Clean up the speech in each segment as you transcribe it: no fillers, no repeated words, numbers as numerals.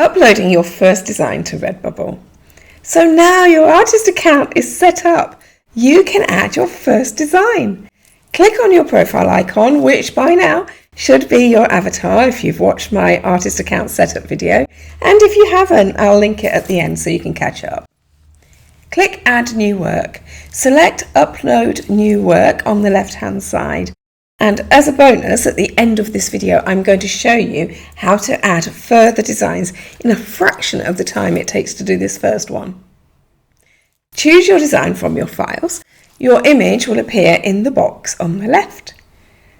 uploading your first design to Redbubble. So now your artist account is set up. You can add your first design. Click on your profile icon, which by now should be your avatar if you've watched my artist account setup video, and if you haven't, I'll link it at the end so you can catch up. Click Add New Work. Select Upload New Work on the left-hand side. And as a bonus, at the end of this video, I'm going to show you how to add further designs in a fraction of the time it takes to do this first one. Choose your design from your files. Your image will appear in the box on the left.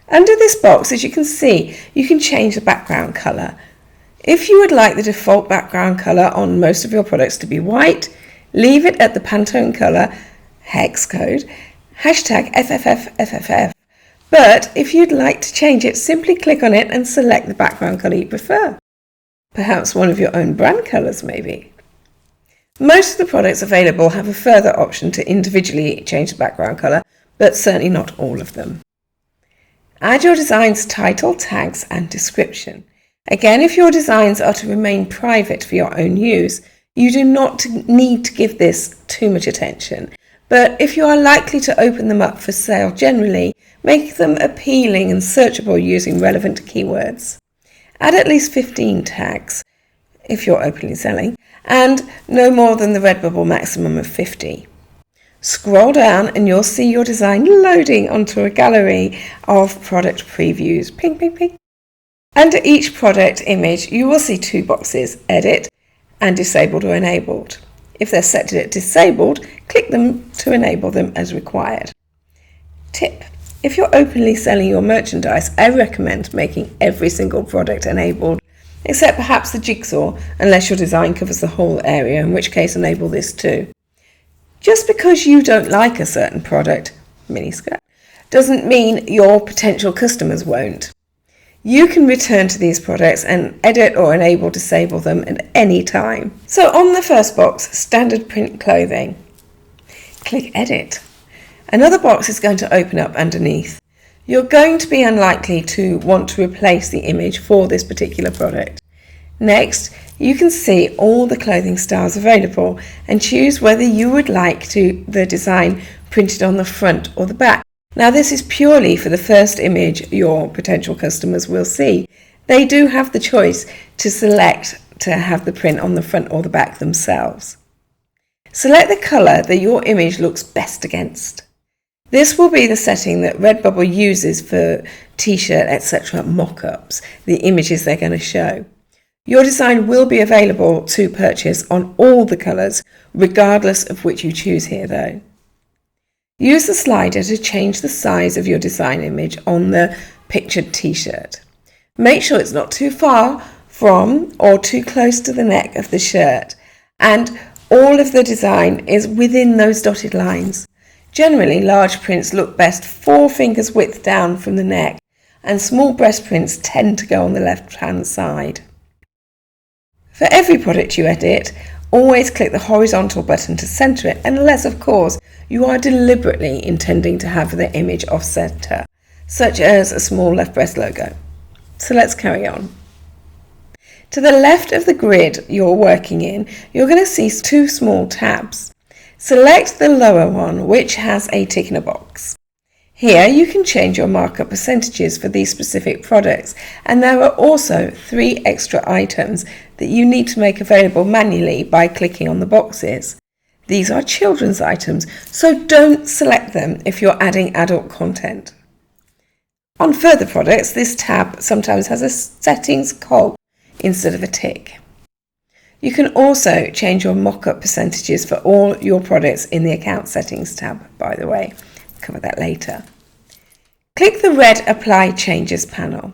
Under this box, as you can see, you can change the background colour. If you would like the default background colour on most of your products to be white, leave it at the Pantone colour hex code, hashtag FFFFFF. But if you'd like to change it, simply click on it and select the background colour you prefer. Perhaps one of your own brand colours maybe. Most of the products available have a further option to individually change the background colour, but certainly not all of them. Add your design's title, tags and description. Again, if your designs are to remain private for your own use, you do not need to give this too much attention. But if you are likely to open them up for sale generally, make them appealing and searchable using relevant keywords. Add at least 15 tags if you're openly selling, and no more than the Redbubble maximum of 50. Scroll down and you'll see your design loading onto a gallery of product previews. Ping, ping, ping. Under each product image, you will see two boxes, Edit and Disabled or Enabled. If they're set to disabled, click them to enable them as required. Tip: if you're openly selling your merchandise, I recommend making every single product enabled, except perhaps the jigsaw, unless your design covers the whole area, in which case enable this too. Just because you don't like a certain product, miniskirt, doesn't mean your potential customers won't. You can return to these products and edit or disable them at any time. So on the first box, standard print clothing, click Edit. Another box is going to open up underneath. You're going to be unlikely to want to replace the image for this particular product. Next, you can see all the clothing styles available and choose whether you would like the design printed on the front or the back. Now this is purely for the first image your potential customers will see. They do have the choice to select to have the print on the front or the back themselves. Select the colour that your image looks best against. This will be the setting that Redbubble uses for t-shirt, etc. mock-ups, the images they're going to show. Your design will be available to purchase on all the colours, regardless of which you choose here though. Use the slider to change the size of your design image on the pictured t-shirt. Make sure it's not too far from or too close to the neck of the shirt, and all of the design is within those dotted lines. Generally, large prints look best 4 fingers width down from the neck, and small breast prints tend to go on the left-hand side. For every product you edit, always click the horizontal button to center it, unless, of course, you are deliberately intending to have the image off center, such as a small left breast logo. So let's carry on. To the left of the grid you're working in, you're going to see 2 small tabs. Select the lower one, which has a tick in a box. Here you can change your markup percentages for these specific products, and there are also 3 extra items that you need to make available manually by clicking on the boxes. These are children's items, so don't select them if you're adding adult content. On further products, this tab sometimes has a settings cog instead of a tick. You can also change your mock-up percentages for all your products in the account settings tab, by the way. I'll cover that later. Click the red Apply Changes panel.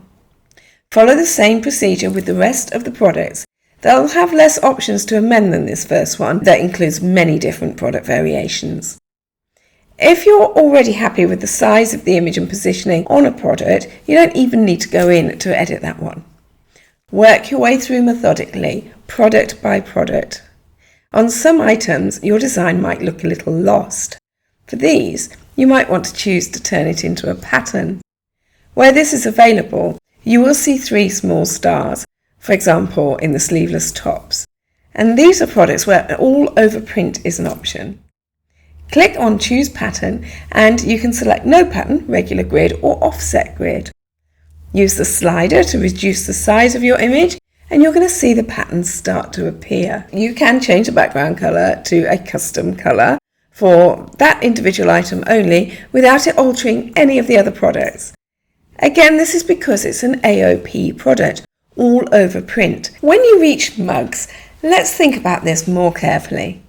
Follow the same procedure with the rest of the products. They'll have less options to amend than this first one that includes many different product variations. If you're already happy with the size of the image and positioning on a product, you don't even need to go in to edit that one. Work your way through methodically, product by product. On some items, your design might look a little lost. For these, you might want to choose to turn it into a pattern. Where this is available, you will see 3 small stars. for example in the sleeveless tops. And these are products where all over print is an option. Click on Choose Pattern and you can select No Pattern, Regular Grid or Offset Grid. Use the slider to reduce the size of your image and you're going to see the patterns start to appear. You can change the background colour to a custom colour for that individual item only without it altering any of the other products. Again, this is because it's an AOP product, all over print. When you reach mugs, let's think about this more carefully.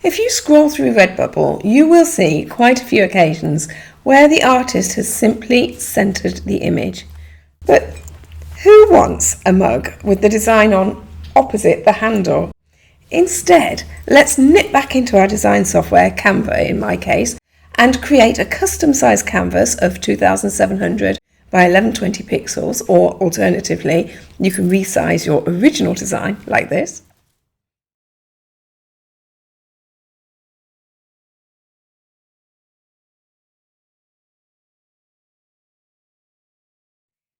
If you scroll through Redbubble, you will see quite a few occasions where the artist has simply centered the image. But who wants a mug with the design on opposite the handle? Instead, let's nip back into our design software, Canva in my case, and create a custom size canvas of 2700 by 1120 pixels, or alternatively, you can resize your original design like this.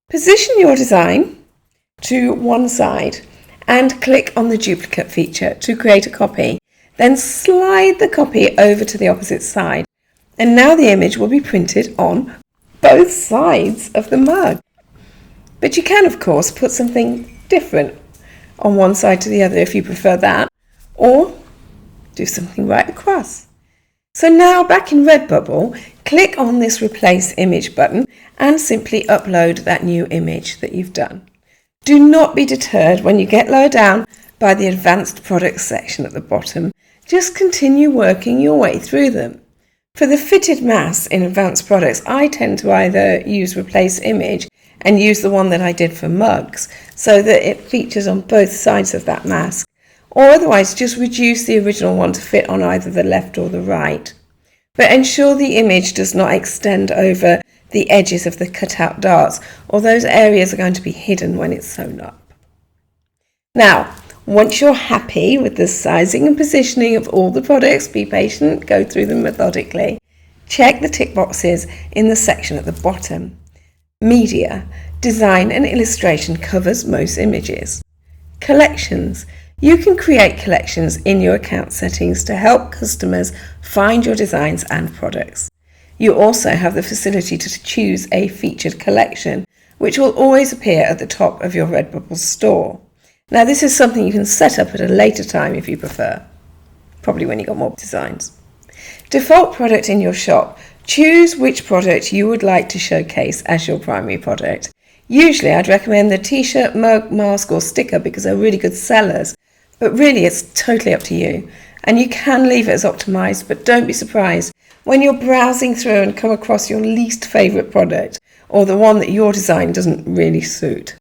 Position your design to one side and click on the duplicate feature to create a copy. Then slide the copy over to the opposite side. And now the image will be printed on both sides of the mug. But you can, of course, put something different on one side to the other if you prefer that, or do something right across. So now back in Redbubble, click on this Replace Image button and simply upload that new image that you've done. Do not be deterred when you get lower down by the Advanced Products section at the bottom. Just continue working your way through them. For the fitted mask in Advanced Products, I tend to either use Replace Image and use the one that I did for mugs so that it features on both sides of that mask, or otherwise just reduce the original one to fit on either the left or the right. But ensure the image does not extend over the edges of the cutout darts, or those areas are going to be hidden when it's sewn up. Now, once you're happy with the sizing and positioning of all the products, be patient, go through them methodically. Check the tick boxes in the section at the bottom. Media, design and illustration covers most images. Collections. You can create collections in your account settings to help customers find your designs and products. You also have the facility to choose a featured collection, which will always appear at the top of your Redbubble store. Now, this is something you can set up at a later time if you prefer, probably when you've got more designs. Default product in your shop. Choose which product you would like to showcase as your primary product. Usually I'd recommend the t-shirt, mug, mask or sticker because they're really good sellers, but really it's totally up to you. And you can leave it as optimized, but don't be surprised when you're browsing through and come across your least favorite product or the one that your design doesn't really suit.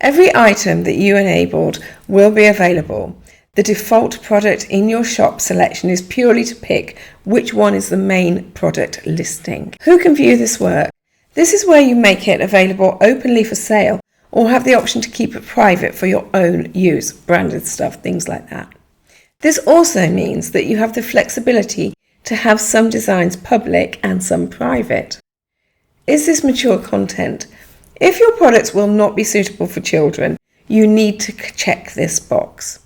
Every item that you enabled will be available. The default product in your shop selection is purely to pick which one is the main product listing. Who can view this work? This is where you make it available openly for sale or have the option to keep it private for your own use, branded stuff, things like that. This also means that you have the flexibility to have some designs public and some private. Is this mature content? If your products will not be suitable for children, you need to check this box.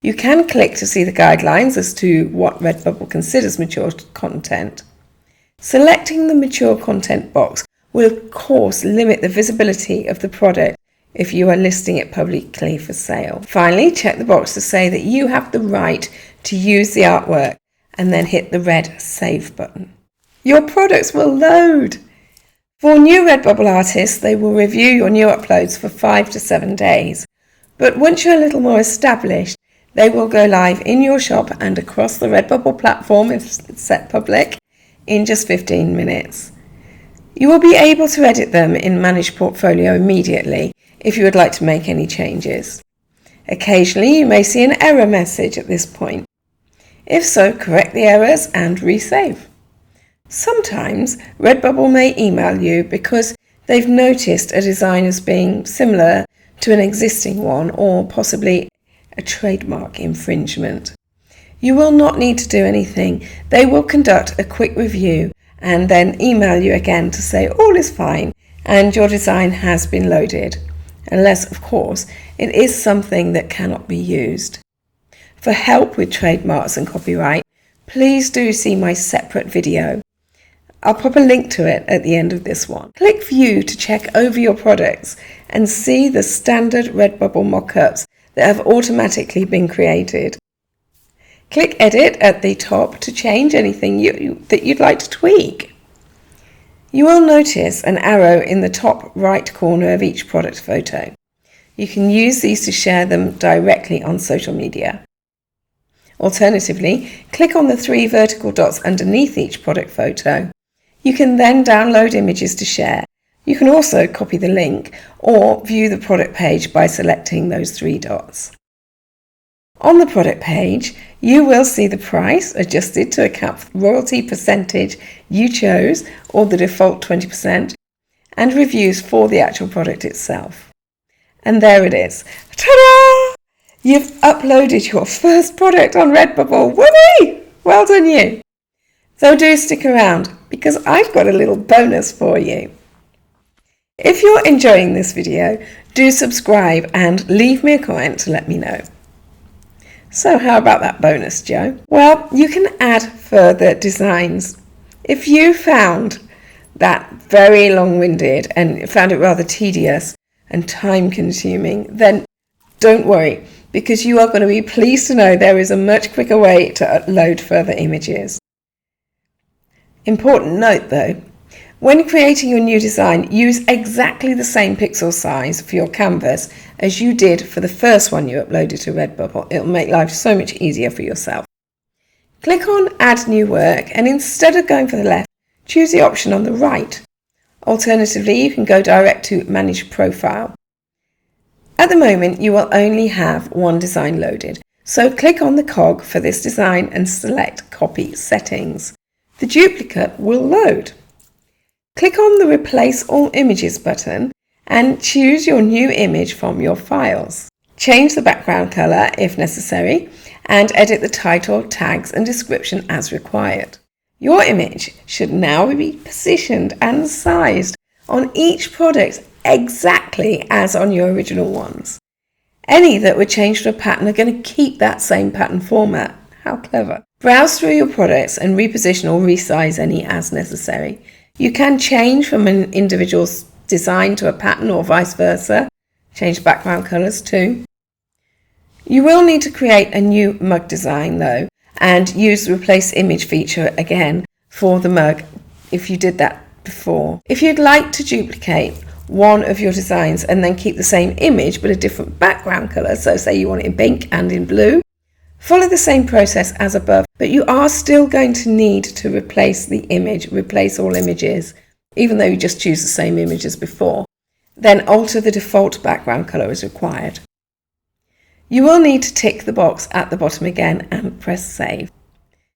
You can click to see the guidelines as to what Redbubble considers mature content. Selecting the mature content box will of course limit the visibility of the product if you are listing it publicly for sale. Finally, check the box to say that you have the right to use the artwork and then hit the red Save button. Your products will load. For new Redbubble artists, they will review your new uploads for 5 to 7 days. But once you're a little more established, they will go live in your shop and across the Redbubble platform if it's set public in just 15 minutes. You will be able to edit them in Manage Portfolio immediately if you would like to make any changes. Occasionally you may see an error message at this point. If so, correct the errors and resave. Sometimes Redbubble may email you because they've noticed a design as being similar to an existing one or possibly a trademark infringement. You will not need to do anything. They will conduct a quick review and then email you again to say all is fine and your design has been loaded. unless, of course, it is something that cannot be used. For help with trademarks and copyright, please do see my separate video. I'll pop a link to it at the end of this one. Click View to check over your products and see the standard Redbubble mockups that have automatically been created. Click Edit at the top to change anything that you'd like to tweak. You will notice an arrow in the top right corner of each product photo. You can use these to share them directly on social media. Alternatively, click on the 3 vertical dots underneath each product photo. You can then download images to share. You can also copy the link or view the product page by selecting those 3 dots. On the product page, you will see the price adjusted to account for the royalty percentage you chose, or the default 20%, and reviews for the actual product itself. And there it is. Ta-da! You've uploaded your first product on Redbubble. Whoopee! Well done you! So do stick around, because I've got a little bonus for you. If you're enjoying this video, do subscribe and leave me a comment to let me know. So how about that bonus, Joe? Well, you can add further designs. If you found that very long-winded and found it rather tedious and time-consuming, then don't worry, because you are going to be pleased to know there is a much quicker way to upload further images. Important note though, when creating your new design, use exactly the same pixel size for your canvas as you did for the first one you uploaded to Redbubble. It'll make life so much easier for yourself. Click on Add New Work, and instead of going for the left, choose the option on the right. Alternatively, you can go direct to Manage Profile. At the moment, you will only have one design loaded, so click on the cog for this design and select Copy Settings. The duplicate will load. Click on the Replace All Images button and choose your new image from your files. Change the background color if necessary and edit the title, tags and description as required. Your image should now be positioned and sized on each product exactly as on your original ones. Any that were changed to a pattern are going to keep that same pattern format. How clever. Browse through your products and reposition or resize any as necessary. You can change from an individual design to a pattern or vice versa. Change background colors too. You will need to create a new mug design though, and use the Replace Image feature again for the mug if you did that before. If you'd like to duplicate one of your designs and then keep the same image but a different background color, so say you want it in pink and in blue, follow the same process as above, but you are still going to need to replace the image, replace all images, even though you just choose the same image as before. Then alter the default background color as required. You will need to tick the box at the bottom again and press Save.